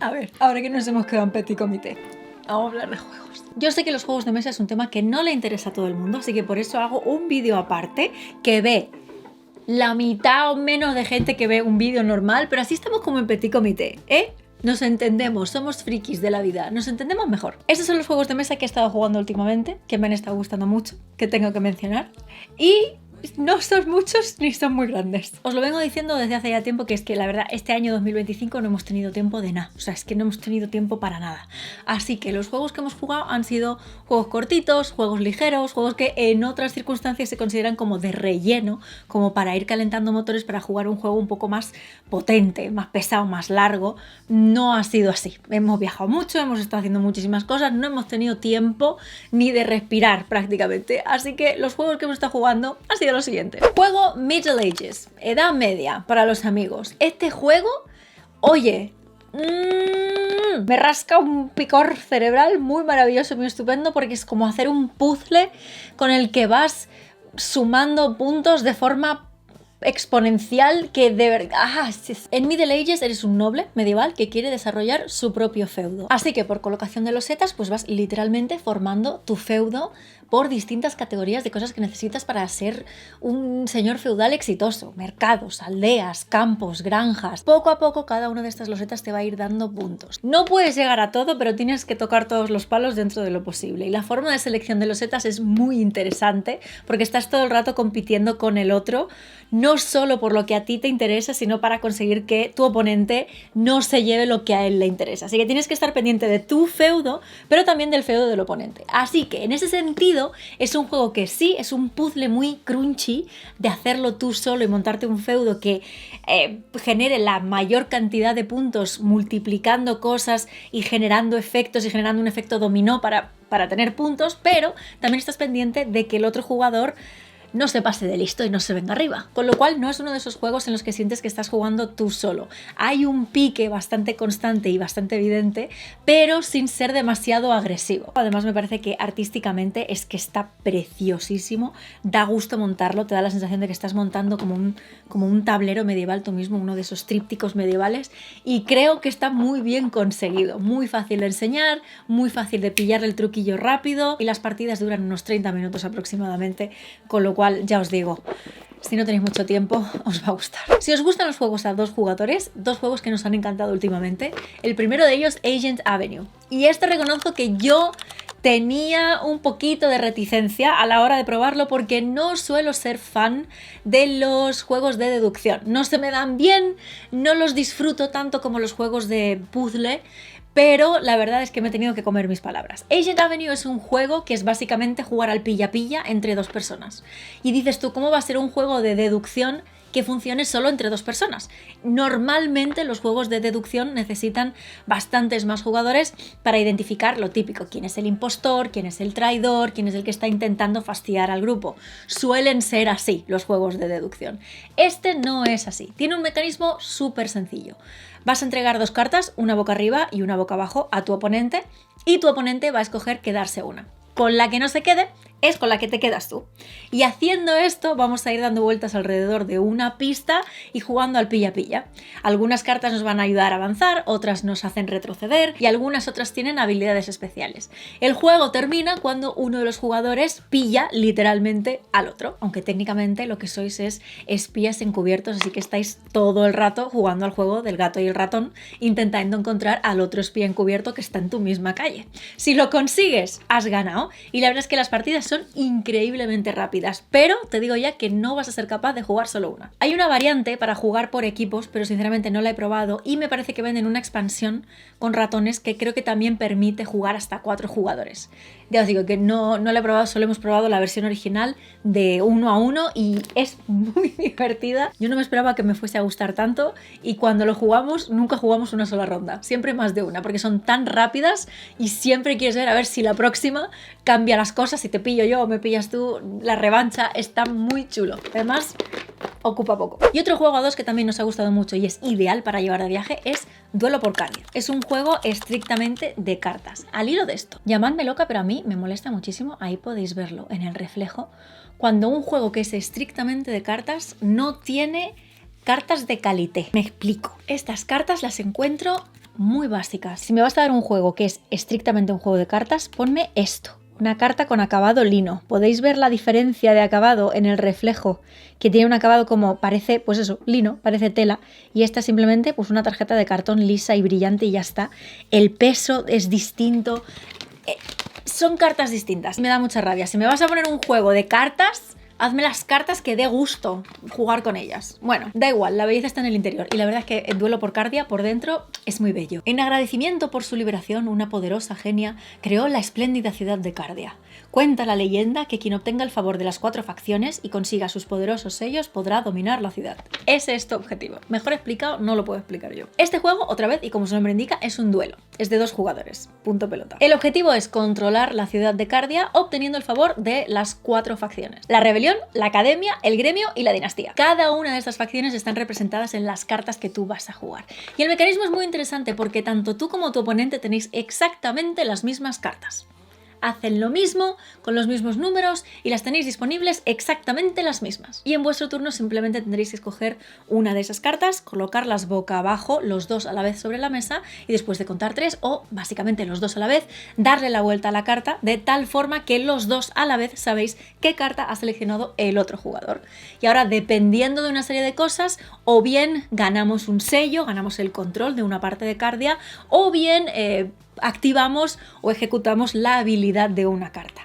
A ver, ahora que nos hemos quedado en petit comité, vamos a hablar de juegos. Yo sé que los juegos de mesa es un tema que no le interesa a todo el mundo, así que por eso hago un vídeo aparte que ve la mitad o menos de gente que ve un vídeo normal, pero así estamos como en petit comité, ¿eh? Nos entendemos, somos frikis de la vida, nos entendemos mejor. Estos son los juegos de mesa que he estado jugando últimamente, que me han estado gustando mucho, que tengo que mencionar. Y no son muchos ni son muy grandes. Os lo vengo diciendo desde hace ya tiempo, que es que la verdad este año 2025 no hemos tenido tiempo de nada. O sea, es que no hemos tenido tiempo para nada. Así que los juegos que hemos jugado han sido juegos cortitos, juegos ligeros, juegos que en otras circunstancias se consideran como de relleno, como para ir calentando motores para jugar un juego un poco más potente, más pesado, más largo. No ha sido así. Hemos viajado mucho, hemos estado haciendo muchísimas cosas, no hemos tenido tiempo ni de respirar prácticamente. Así que los juegos que hemos estado jugando han sido lo siguiente. Juego Middle Ages, Edad Media para los amigos. Este juego, oye, me rasca un picor cerebral muy maravilloso, muy estupendo, porque es como hacer un puzzle con el que vas sumando puntos de forma exponencial que de verdad... En Middle Ages eres un noble medieval que quiere desarrollar su propio feudo. Así que por colocación de losetas pues vas literalmente formando tu feudo por distintas categorías de cosas que necesitas para ser un señor feudal exitoso. Mercados, aldeas, campos, granjas. Poco a poco cada una de estas losetas te va a ir dando puntos. No puedes llegar a todo, pero tienes que tocar todos los palos dentro de lo posible. Y la forma de selección de losetas es muy interesante porque estás todo el rato compitiendo con el otro, no solo por lo que a ti te interesa, sino para conseguir que tu oponente no se lleve lo que a él le interesa. Así que tienes que estar pendiente de tu feudo, pero también del feudo del oponente. Así que en ese sentido es un juego que sí, es un puzzle muy crunchy de hacerlo tú solo y montarte un feudo que genere la mayor cantidad de puntos multiplicando cosas y generando efectos y generando un efecto dominó para tener puntos, pero también estás pendiente de que el otro jugador no se pase de listo y no se venga arriba. Con lo cual no es uno de esos juegos en los que sientes que estás jugando tú solo. Hay un pique bastante constante y bastante evidente, pero sin ser demasiado agresivo. Además me parece que artísticamente es que está preciosísimo, da gusto montarlo, te da la sensación de que estás montando como un tablero medieval tú mismo, uno de esos trípticos medievales, y creo que está muy bien conseguido, muy fácil de enseñar, muy fácil de pillarle el truquillo rápido, y las partidas duran unos 30 minutos aproximadamente, con lo cual ya os digo, si no tenéis mucho tiempo, os va a gustar. Si os gustan los juegos a dos jugadores, dos juegos que nos han encantado últimamente. El primero de ellos, Agent Avenue. Y este reconozco que yo tenía un poquito de reticencia a la hora de probarlo porque no suelo ser fan de los juegos de deducción. No se me dan bien, no los disfruto tanto como los juegos de puzzle, pero la verdad es que me he tenido que comer mis palabras. Agent Avenue es un juego que es básicamente jugar al pilla-pilla entre dos personas. Y dices tú, ¿cómo va a ser un juego de deducción que funcione solo entre dos personas? Normalmente los juegos de deducción necesitan bastantes más jugadores para identificar lo típico, quién es el impostor, quién es el traidor, quién es el que está intentando fastidiar al grupo. Suelen ser así los juegos de deducción. Este no es así, tiene un mecanismo súper sencillo. Vas a entregar dos cartas, una boca arriba y una boca abajo, a tu oponente, y tu oponente va a escoger quedarse una. Con la que no se quede es con la que te quedas tú. Y haciendo esto vamos a ir dando vueltas alrededor de una pista y jugando al pilla-pilla. Algunas cartas nos van a ayudar a avanzar, otras nos hacen retroceder y algunas otras tienen habilidades especiales. El juego termina cuando uno de los jugadores pilla literalmente al otro, aunque técnicamente lo que sois es espías encubiertos, así que estáis todo el rato jugando al juego del gato y el ratón, intentando encontrar al otro espía encubierto que está en tu misma calle. Si lo consigues, has ganado, y la verdad es que las partidas son increíblemente rápidas, pero te digo ya que no vas a ser capaz de jugar solo una. Hay una variante para jugar por equipos, pero sinceramente no la he probado y me parece que venden una expansión con ratones que creo que también permite jugar hasta 4 jugadores. Ya os digo que no la he probado, solo hemos probado la versión original de 1 a 1 y es muy divertida. Yo no me esperaba que me fuese a gustar tanto y cuando lo jugamos nunca jugamos una sola ronda, siempre más de una, porque son tan rápidas y siempre quieres ver a ver si la próxima cambia las cosas, si te pillo yo o me pillas tú. La revancha está muy chulo. Además, ocupa poco. Y otro juego a dos que también nos ha gustado mucho y es ideal para llevar de viaje es Duelo por Cardia. Es un juego estrictamente de cartas. Al hilo de esto, llamadme loca, pero a mí me molesta muchísimo, ahí podéis verlo en el reflejo, cuando un juego que es estrictamente de cartas no tiene cartas de calité. Me explico. Estas cartas las encuentro muy básicas. Si me vas a dar un juego que es estrictamente un juego de cartas, ponme esto. Una carta con acabado lino. Podéis ver la diferencia de acabado en el reflejo, que tiene un acabado como parece, pues eso, lino, parece tela, y esta es simplemente pues una tarjeta de cartón lisa y brillante y ya está. El peso es distinto. Son cartas distintas. Me da mucha rabia. Si me vas a poner un juego de cartas, hazme las cartas que dé gusto jugar con ellas. Bueno, da igual, la belleza está en el interior y la verdad es que el duelo por Cardia por dentro es muy bello. En agradecimiento por su liberación, una poderosa genia creó la espléndida ciudad de Cardia. Cuenta la leyenda que quien obtenga el favor de las 4 facciones y consiga sus poderosos sellos podrá dominar la ciudad. Ese es tu objetivo. Mejor explicado no lo puedo explicar yo. Este juego, otra vez, y como su nombre indica, es un duelo. Es de 2 jugadores. Punto pelota. El objetivo es controlar la ciudad de Cardia obteniendo el favor de las 4 facciones. La rebelión, la academia, el gremio y la dinastía. Cada una de estas facciones están representadas en las cartas que tú vas a jugar. Y el mecanismo es muy interesante porque tanto tú como tu oponente tenéis exactamente las mismas cartas. Hacen lo mismo, con los mismos números y las tenéis disponibles exactamente las mismas. Y en vuestro turno simplemente tendréis que escoger una de esas cartas, colocarlas boca abajo, los 2 a la vez sobre la mesa y después de contar 3 o básicamente los 2 a la vez, darle la vuelta a la carta de tal forma que los 2 a la vez sabéis qué carta ha seleccionado el otro jugador. Y ahora, dependiendo de una serie de cosas, o bien ganamos un sello, ganamos el control de una parte de Cardia, o bien activamos o ejecutamos la habilidad de una carta.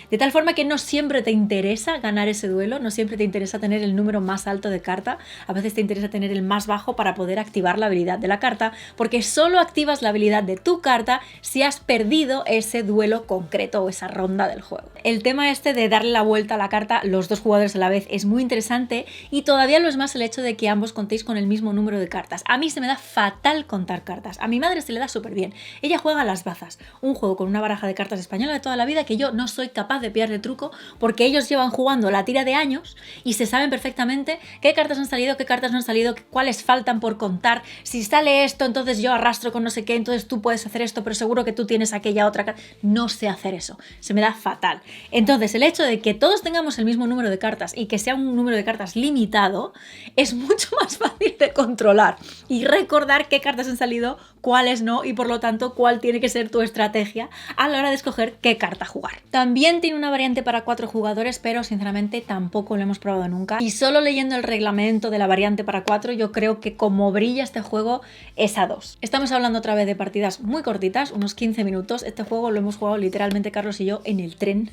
De tal forma que no siempre te interesa ganar ese duelo, no siempre te interesa tener el número más alto de carta, a veces te interesa tener el más bajo para poder activar la habilidad de la carta, porque solo activas la habilidad de tu carta si has perdido ese duelo concreto o esa ronda del juego. El tema este de darle la vuelta a la carta los 2 jugadores a la vez es muy interesante y todavía lo es más el hecho de que ambos contéis con el mismo número de cartas. A mí se me da fatal contar cartas, a mi madre se le da súper bien. Ella juega a las bazas, un juego con una baraja de cartas española de toda la vida que yo no soy capaz de pillarle truco porque ellos llevan jugando la tira de años y se saben perfectamente qué cartas han salido, qué cartas no han salido, cuáles faltan por contar. Si sale esto, entonces yo arrastro con no sé qué, entonces tú puedes hacer esto, pero seguro que tú tienes aquella otra carta. No sé hacer eso, se me da fatal. Entonces el hecho de que todos tengamos el mismo número de cartas y que sea un número de cartas limitado es mucho más fácil de controlar y recordar qué cartas han salido, cuáles no y por lo tanto cuál tiene que ser tu estrategia a la hora de escoger qué carta jugar. También tiene una variante para 4 jugadores, pero sinceramente tampoco lo hemos probado nunca y solo leyendo el reglamento de la variante para 4 yo creo que como brilla este juego es a 2. Estamos hablando otra vez de partidas muy cortitas, unos 15 minutos. Este juego lo hemos jugado literalmente Carlos y yo en el tren.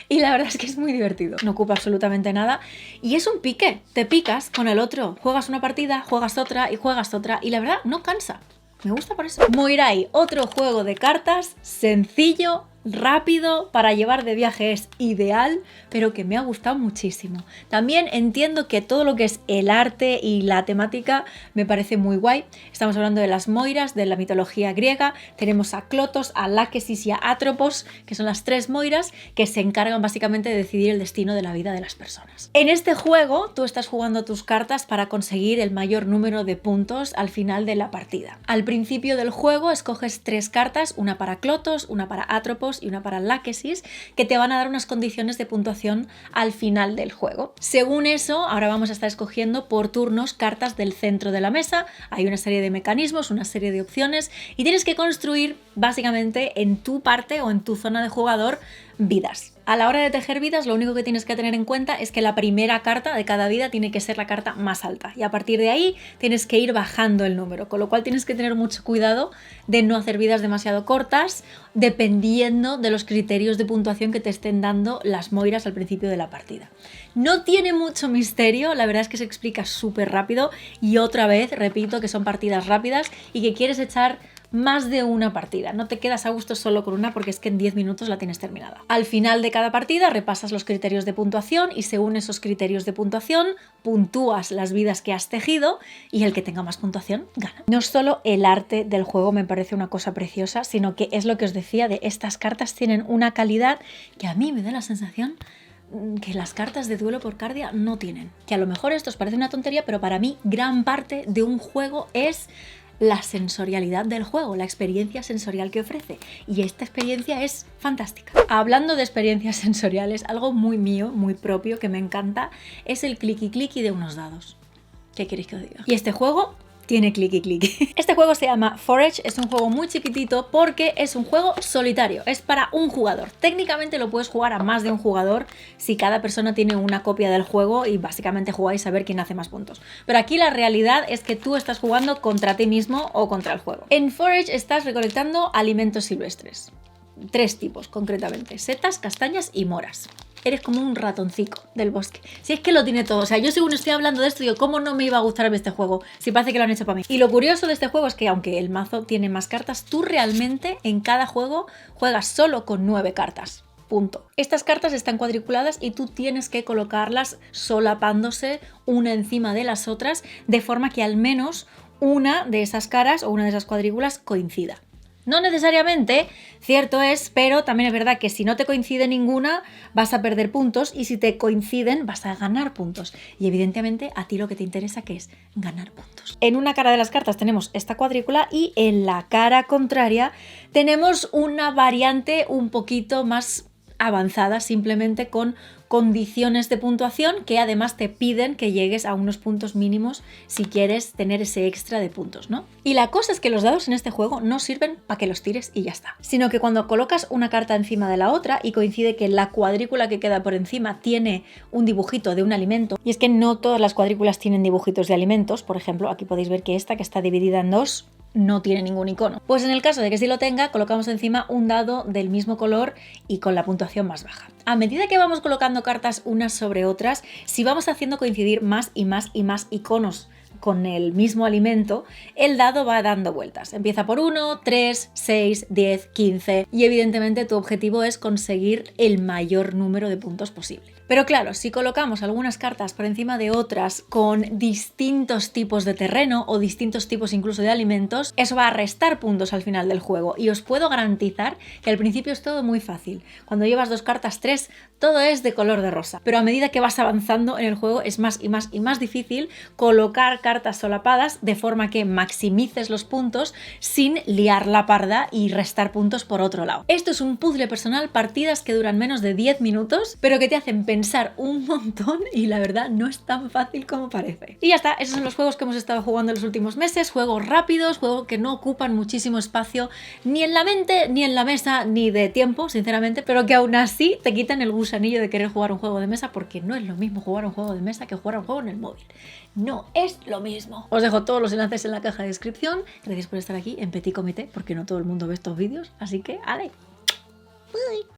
Y la verdad es que es muy divertido, no ocupa absolutamente nada y es un pique, te picas con el otro, juegas una partida, juegas otra y la verdad no cansa, me gusta por eso. Moirai, otro juego de cartas sencillo, rápido, para llevar de viaje es ideal, pero que me ha gustado muchísimo. También entiendo que todo lo que es el arte y la temática me parece muy guay. Estamos hablando de las Moiras, de la mitología griega. Tenemos a Clotos, a Láquesis y a Atropos, que son las 3 Moiras que se encargan básicamente de decidir el destino de la vida de las personas. En este juego tú estás jugando tus cartas para conseguir el mayor número de puntos al final de la partida. Al principio del juego escoges 3 cartas, una para Clotos, una para Atropos y una para Láquesis, que te van a dar unas condiciones de puntuación al final del juego. Según eso, ahora vamos a estar escogiendo por turnos cartas del centro de la mesa. Hay una serie de mecanismos, una serie de opciones y tienes que construir básicamente en tu parte o en tu zona de jugador vidas. A la hora de tejer vidas, lo único que tienes que tener en cuenta es que la primera carta de cada vida tiene que ser la carta más alta y a partir de ahí tienes que ir bajando el número, con lo cual tienes que tener mucho cuidado de no hacer vidas demasiado cortas dependiendo de los criterios de puntuación que te estén dando las Moiras al principio de la partida. No tiene mucho misterio, la verdad es que se explica súper rápido y otra vez repito que son partidas rápidas y que quieres echar más de una partida, no te quedas a gusto solo con una porque es que en 10 minutos la tienes terminada. Al final de cada partida repasas los criterios de puntuación y según esos criterios de puntuación puntúas las vidas que has tejido y el que tenga más puntuación gana. No solo el arte del juego me parece una cosa preciosa, sino que es lo que os decía de estas cartas tienen una calidad que a mí me da la sensación que las cartas de duelo por Cardia no tienen. Que a lo mejor esto os parece una tontería, pero para mí gran parte de un juego es la sensorialidad del juego, la experiencia sensorial que ofrece y esta experiencia es fantástica. Hablando de experiencias sensoriales, algo muy mío, muy propio que me encanta es el clicky clicky de unos dados. ¿Qué queréis que os diga? Y este juego Tiene clicky clicky. Este juego se llama Forage, es un juego muy chiquitito porque es un juego solitario, es para un jugador. Técnicamente lo puedes jugar a más de un jugador si cada persona tiene una copia del juego y básicamente jugáis a ver quién hace más puntos. Pero aquí la realidad es que tú estás jugando contra ti mismo o contra el juego. En Forage estás recolectando alimentos silvestres. 3 tipos concretamente, setas, castañas y moras. Eres como un ratoncico del bosque. Si es que lo tiene todo. O sea, yo según estoy hablando de esto, digo, ¿cómo no me iba a gustar a mí este juego? Si parece que lo han hecho para mí. Y lo curioso de este juego es que aunque el mazo tiene más cartas, tú realmente en cada juego juegas solo con 9 cartas. Punto. Estas cartas están cuadriculadas y tú tienes que colocarlas solapándose una encima de las otras, de forma que al menos una de esas caras o una de esas cuadrículas coincida. No necesariamente, cierto es, pero también es verdad que si no te coincide ninguna vas a perder puntos y si te coinciden vas a ganar puntos. Y evidentemente a ti lo que te interesa que es ganar puntos. En una cara de las cartas tenemos esta cuadrícula y en la cara contraria tenemos una variante un poquito más avanzada, simplemente con condiciones de puntuación que además te piden que llegues a unos puntos mínimos si quieres tener ese extra de puntos, ¿no? Y la cosa es que los dados en este juego no sirven para que los tires y ya está, sino que cuando colocas una carta encima de la otra y coincide que la cuadrícula que queda por encima tiene un dibujito de un alimento, y es que no todas las cuadrículas tienen dibujitos de alimentos, por ejemplo, aquí podéis ver que esta que está dividida en 2 no tiene ningún icono. Pues en el caso de que sí lo tenga, colocamos encima un dado del mismo color y con la puntuación más baja. A medida que vamos colocando cartas unas sobre otras, si vamos haciendo coincidir más y más y más iconos con el mismo alimento, el dado va dando vueltas. Empieza por 1, 3, 6, 10, 15 y evidentemente tu objetivo es conseguir el mayor número de puntos posible. Pero claro, si colocamos algunas cartas por encima de otras con distintos tipos de terreno o distintos tipos incluso de alimentos, eso va a restar puntos al final del juego y os puedo garantizar que al principio es todo muy fácil. Cuando llevas 2 cartas, 3, todo es de color de rosa. Pero a medida que vas avanzando en el juego es más y más y más difícil colocar cartas solapadas de forma que maximices los puntos sin liar la parda y restar puntos por otro lado. Esto es un puzzle personal, partidas que duran menos de 10 minutos, pero que te hacen pensar un montón y la verdad no es tan fácil como parece. Y ya está, esos son los juegos que hemos estado jugando en los últimos meses, juegos rápidos, juegos que no ocupan muchísimo espacio ni en la mente, ni en la mesa, ni de tiempo, sinceramente, pero que aún así te quitan el gusanillo de querer jugar un juego de mesa porque no es lo mismo jugar un juego de mesa que jugar un juego en el móvil. No es lo mismo. Os dejo todos los enlaces en la caja de descripción. Gracias por estar aquí en Petit Comité, porque no todo el mundo ve estos vídeos, así que ¡ale! Bye.